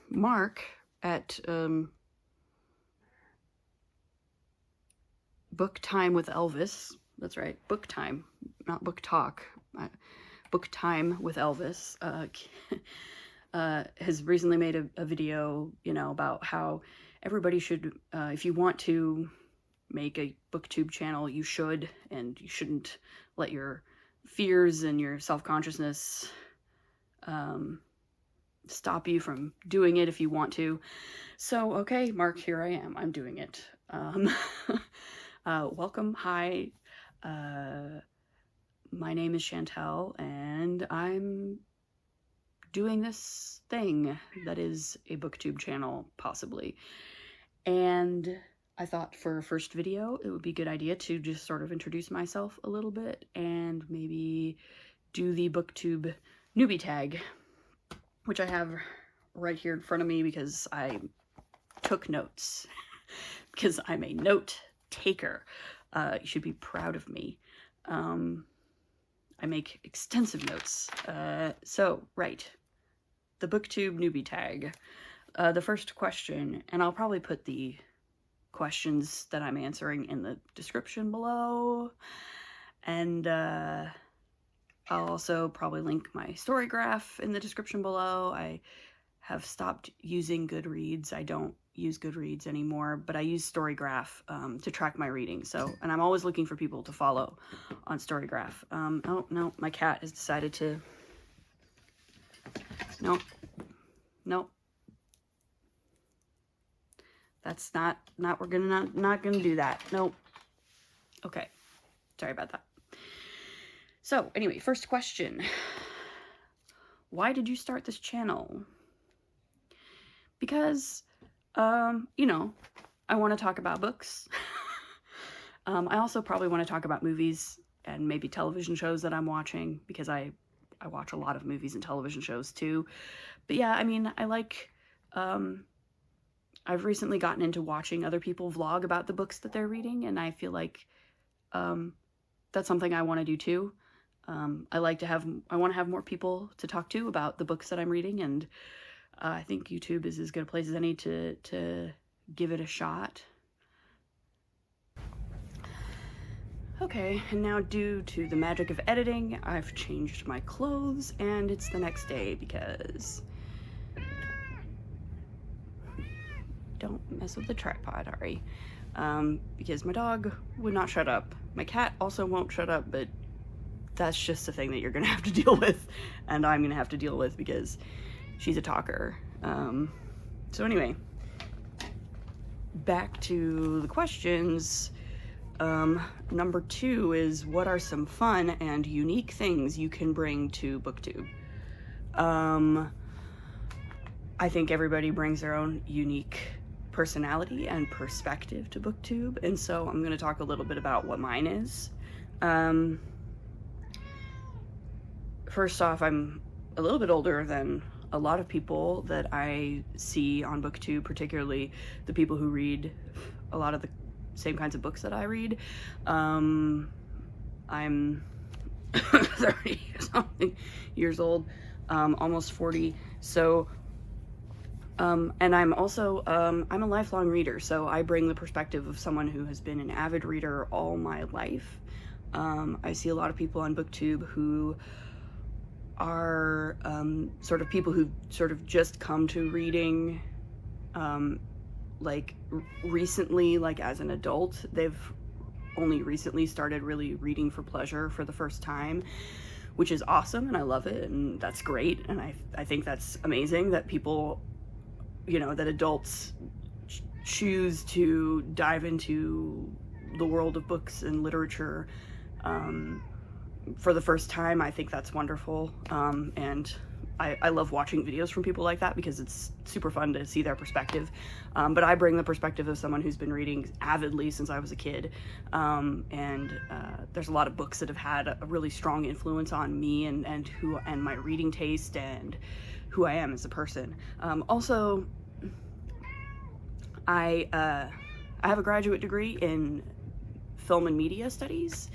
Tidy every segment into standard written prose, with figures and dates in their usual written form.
Mark at Book Time with Elvis. That's right, Book Time, not Book Talk. Book Time with Elvis has recently made a video, about how everybody should, if you want to make a BookTube channel, you should, and you shouldn't let your fears and your self-consciousness stop you from doing it if you want to. So, okay, Mark, here I am. I'm doing it. Welcome. Hi. My name is Chantel, and I'm doing this thing that is a BookTube channel, possibly. And I thought for a first video, it would be a good idea to just sort of introduce myself a little bit and maybe do the BookTube newbie tag, which I have right here in front of me because I took notes, because I'm a note taker. You should be proud of me. I make extensive notes. So, right, the BookTube newbie tag. The first question, and I'll probably put the questions that I'm answering in the description below, and I'll also probably link my story graph in the description below. I have stopped using Goodreads. I don't use Goodreads anymore, but I use Storygraph to track my reading. So, and I'm always looking for people to follow on Storygraph. Oh no, my cat has decided to. Nope. That's not. We're not gonna do that. Nope. Okay. Sorry about that. So anyway, first question. Why did you start this channel? Because, I want to talk about books. I also probably want to talk about movies and maybe television shows that I'm watching, because I watch a lot of movies and television shows too. But yeah, I mean, I like, I've recently gotten into watching other people vlog about the books that they're reading, and I feel like that's something I want to do too. I want to have more people to talk to about the books that I'm reading, and I think YouTube is as good a place as any to give it a shot. Okay, and now due to the magic of editing, I've changed my clothes, and it's the next day because... Don't mess with the tripod, Ari. Because my dog would not shut up. My cat also won't shut up, but that's just a thing that you're gonna have to deal with, and I'm gonna have to deal with because she's a talker. So anyway, back to the questions. Number 2 is, what are some fun and unique things you can bring to BookTube? I think everybody brings their own unique personality and perspective to BookTube, and so I'm going to talk a little bit about what mine is. First off, I'm a little bit older than a lot of people that I see on BookTube, particularly the people who read a lot of the same kinds of books that I read. I'm 30 something years old, almost 40. So, and I'm also, I'm a lifelong reader, so I bring the perspective of someone who has been an avid reader all my life. I see a lot of people on BookTube who are sort of people who sort of just come to reading like recently, like as an adult. They've only recently started really reading for pleasure for the first time, which is awesome, and I love it, and that's great, and I think that's amazing that people, that adults choose to dive into the world of books and literature for the first time. I think that's wonderful, and I love watching videos from people like that because it's super fun to see their perspective. But I bring the perspective of someone who's been reading avidly since I was a kid, and there's a lot of books that have had a really strong influence on me and my reading taste and who I am as a person. Also, I have a graduate degree in film and media studies,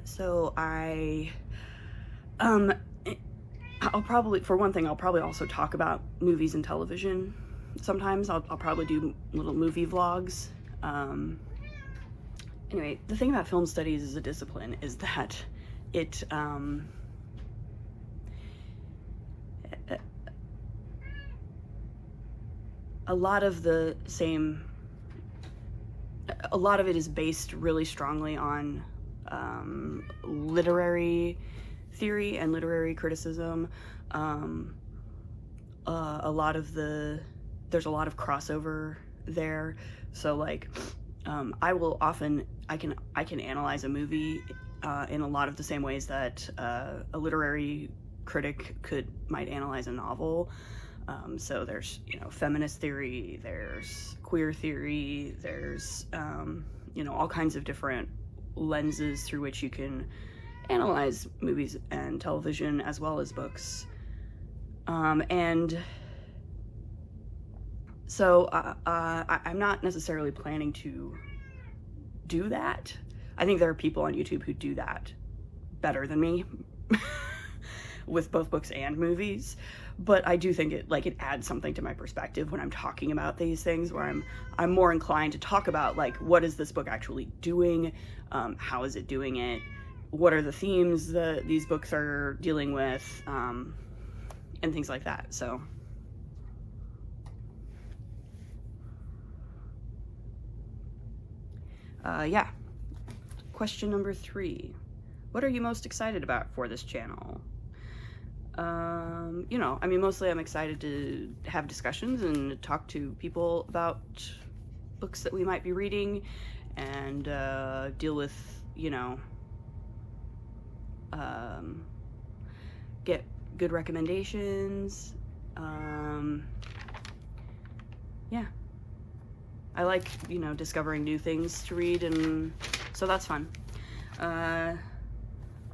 so I for one thing, I'll probably also talk about movies and television. Sometimes I'll probably do little movie vlogs. Anyway, the thing about film studies as a discipline is that it, a lot of it is based really strongly on literary theory and literary criticism. There's a lot of crossover there. So like, I can analyze a movie in a lot of the same ways that a literary critic might analyze a novel. So there's, feminist theory, there's queer theory, there's, all kinds of different lenses through which you can analyze movies and television as well as books. And so I'm not necessarily planning to do that. I think there are people on YouTube who do that better than me with both books and movies. But I do think it adds something to my perspective when I'm talking about these things, where I'm more inclined to talk about, like, what is this book actually doing? How is it doing it? What are the themes that these books are dealing with? And things like that. So yeah. Question number 3. What are you most excited about for this channel? Mostly I'm excited to have discussions and talk to people about books that we might be reading, and deal with, get good recommendations. Yeah. I like, discovering new things to read, and so that's fun.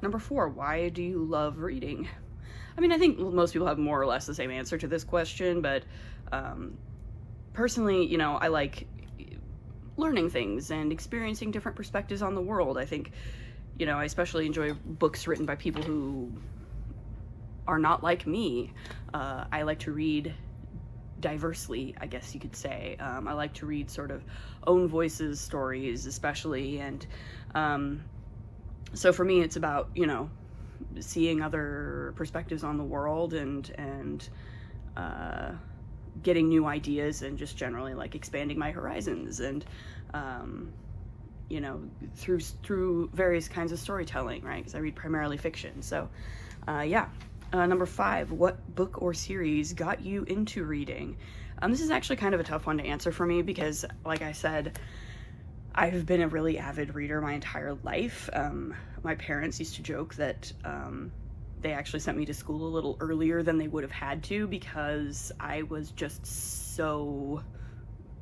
Number 4, why do you love reading? I think most people have more or less the same answer to this question, but personally, I like learning things and experiencing different perspectives on the world. I think, I especially enjoy books written by people who are not like me. I like to read diversely, I guess you could say. I like to read sort of own voices stories, especially, and so for me it's about, seeing other perspectives on the world and getting new ideas, and just generally like expanding my horizons, and through various kinds of storytelling, right? Because I read primarily fiction. So yeah. Number 5, what book or series got you into reading? This is actually kind of a tough one to answer for me because, like I said, I've been a really avid reader my entire life. My parents used to joke that they actually sent me to school a little earlier than they would have had to, because I was just so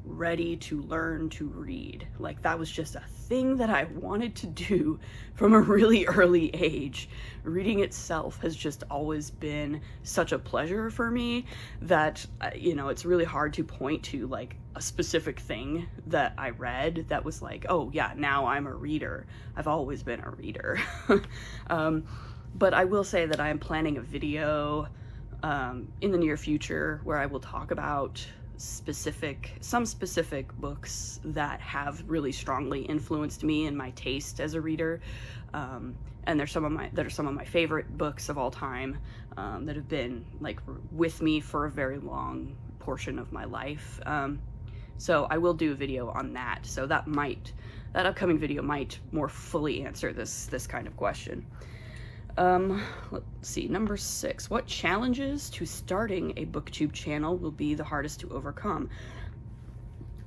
ready to learn to read. Like, that was just a thing that I wanted to do from a really early age. Reading itself has just always been such a pleasure for me that, it's really hard to point to like a specific thing that I read that was like, oh yeah, now I'm a reader. I've always been a reader. But I will say that I am planning a video in the near future where I will talk about some specific books that have really strongly influenced me and my taste as a reader, and they're some of my favorite books of all time, that have been like with me for a very long portion of my life. So I will do a video on that. So that upcoming video might more fully answer this kind of question. Let's see, number 6, what challenges to starting a BookTube channel will be the hardest to overcome?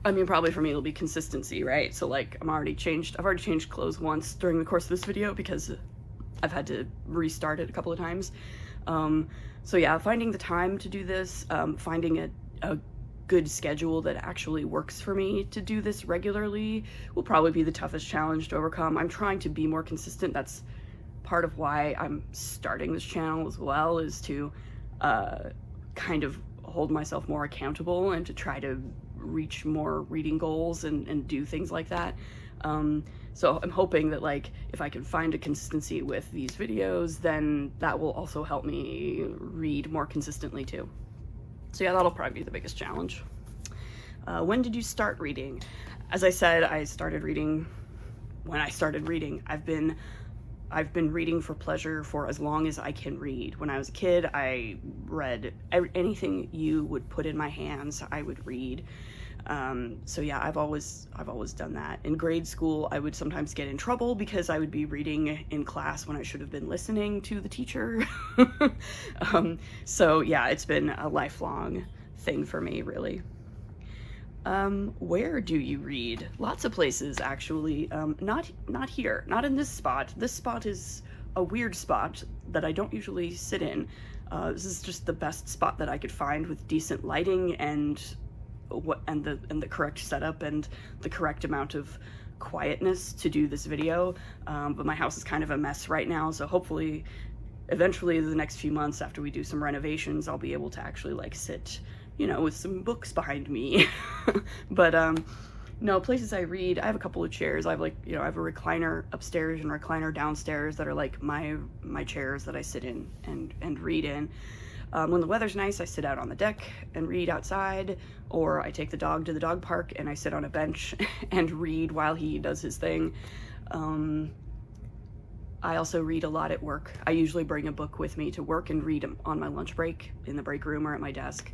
Probably for me it'll be consistency, right? So like, I've already changed clothes once during the course of this video because I've had to restart it a couple of times. So yeah, finding the time to do this, finding a good schedule that actually works for me to do this regularly will probably be the toughest challenge to overcome. I'm trying to be more consistent. That's part of why I'm starting this channel as well, is to kind of hold myself more accountable and to try to reach more reading goals and do things like that. So I'm hoping that like if I can find a consistency with these videos, then that will also help me read more consistently too. So yeah, that'll probably be the biggest challenge. When did you start reading? As I said, I started reading when I started reading. I've been reading for pleasure for as long as I can read. When I was a kid, I read anything you would put in my hands, I would read. So yeah, I've always done that. In grade school, I would sometimes get in trouble because I would be reading in class when I should have been listening to the teacher. So yeah, it's been a lifelong thing for me, really. Where do you read? Lots of places, actually. Not here, not in this spot. This spot is a weird spot that I don't usually sit in. This is just the best spot that I could find with decent lighting and the correct setup and the correct amount of quietness to do this video. But my house is kind of a mess right now, so hopefully eventually the next few months after we do some renovations, I'll be able to actually like sit, you know, with some books behind me. But no, places I read, I have a couple of chairs. I have like, you know, I have a recliner upstairs and a recliner downstairs that are like my chairs that I sit in and read in. When the weather's nice, I sit out on the deck and read outside, or I take the dog to the dog park and I sit on a bench and read while he does his thing. I also read a lot at work. I usually bring a book with me to work and read on my lunch break in the break room or at my desk.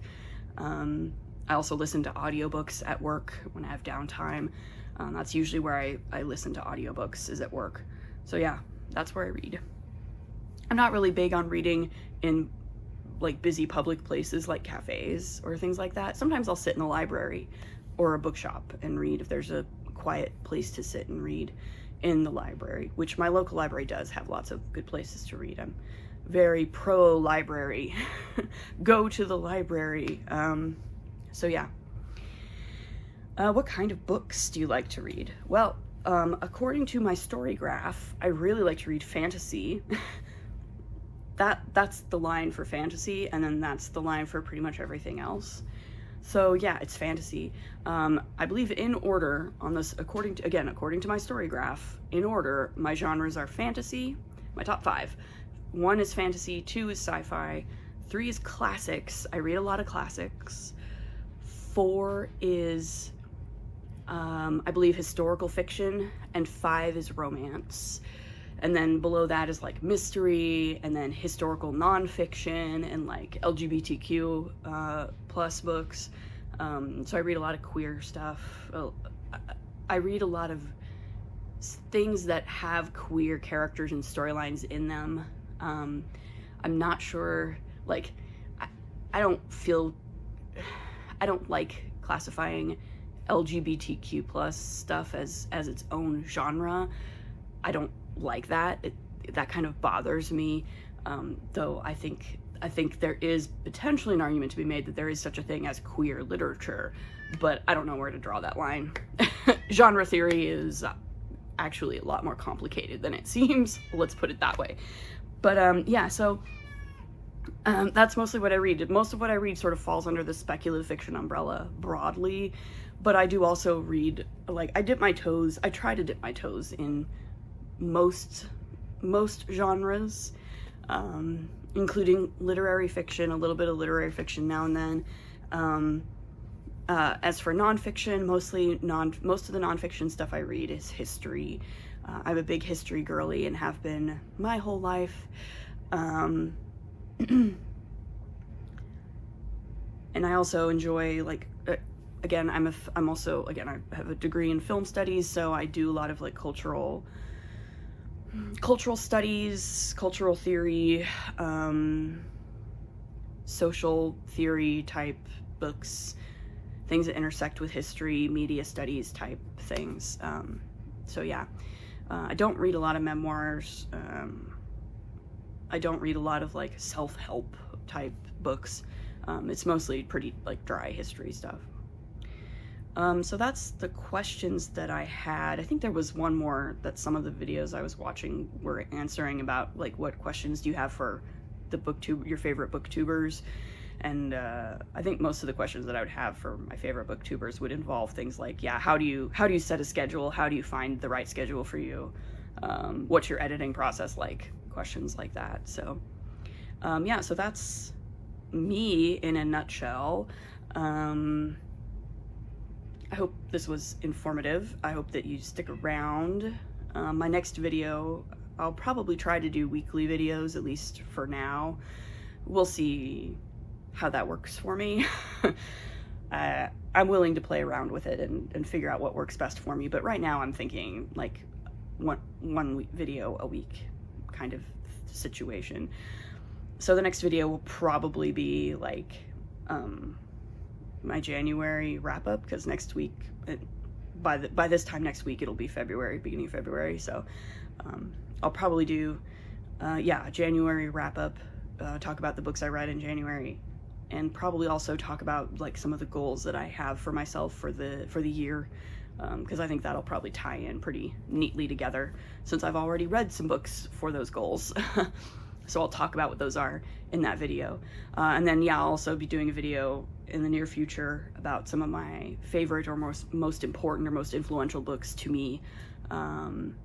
I also listen to audiobooks at work when I have downtime. That's usually where I listen to audiobooks, is at work. So yeah, that's where I read. I'm not really big on reading in like busy public places like cafes or things like that. Sometimes I'll sit in a library or a bookshop and read if there's a quiet place to sit and read in the library, which my local library does have lots of good places to read. I'm very pro library. Go to the library. So yeah. What kind of books do you like to read? Well, according to my story graph, I really like to read fantasy. That's the line for fantasy, and then that's the line for pretty much everything else. So yeah, it's fantasy. I believe in order on this, according to my story graph, in order, my genres are fantasy, my top 5. 1 is fantasy, 2 is sci-fi, 3 is classics. I read a lot of classics. 4 is, I believe, historical fiction, and 5 is romance. And then below that is like mystery, and then historical nonfiction, and like LGBTQ plus books. So I read a lot of queer stuff. I read a lot of things that have queer characters and storylines in them. I'm not sure, like, I don't like classifying LGBTQ plus stuff as its own genre. I don't like that. That kind of bothers me, though I think there is potentially an argument to be made that there is such a thing as queer literature, but I don't know where to draw that line. Genre theory is actually a lot more complicated than it seems, let's put it that way. But yeah, so that's mostly what I read. Most of what I read sort of falls under the speculative fiction umbrella broadly, but I do also read, like, I try to dip my toes in most genres, including literary fiction, a little bit of literary fiction now and then. As for nonfiction, most of the nonfiction stuff I read is history. I'm a big history girly and have been my whole life. And I also enjoy, like, again, I have a degree in film studies, so I do a lot of like cultural studies, cultural theory, social theory type books, things that intersect with history, media studies type things. So yeah, I don't read a lot of memoirs. I don't read a lot of like self-help type books. It's mostly pretty like dry history stuff. So that's the questions that I had. I think there was one more that some of the videos I was watching were answering about, like, what questions do you have for the BookTube, your favorite BookTubers? And I think most of the questions that I would have for my favorite booktubers would involve things like, yeah, how do you set a schedule? How do you find the right schedule for you? What's your editing process like? Questions like that. So yeah, so that's me in a nutshell. I hope this was informative. I hope that you stick around. My next video, I'll probably try to do weekly videos, at least for now. We'll see how that works for me. I'm willing to play around with it and figure out what works best for me, but right now I'm thinking like one video a week kind of situation. So the next video will probably be like my January wrap-up, because next week, by this time next week, it'll be February, beginning of February, so I'll probably do yeah, a January wrap-up, talk about the books I read in January, and probably also talk about like some of the goals that I have for myself for the year, because I think that'll probably tie in pretty neatly together, since I've already read some books for those goals. So I'll talk about what those are in that video. And then, yeah, I'll also be doing a video in the near future about some of my favorite or most important or most influential books to me. And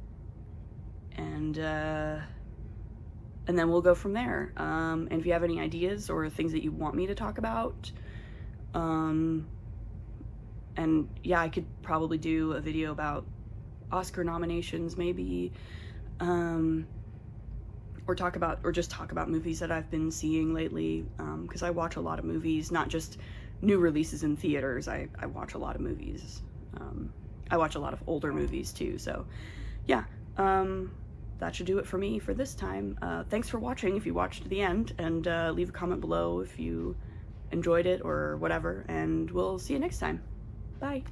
then we'll go from there. And if you have any ideas or things that you want me to talk about, and yeah, I could probably do a video about Oscar nominations, maybe, or just talk about movies that I've been seeing lately, because I watch a lot of movies, not just new releases in theaters. I watch a lot of movies. I watch a lot of older movies too, so yeah, that should do it for me for this time. Thanks for watching if you watched to the end, and leave a comment below if you enjoyed it or whatever, and we'll see you next time. Bye.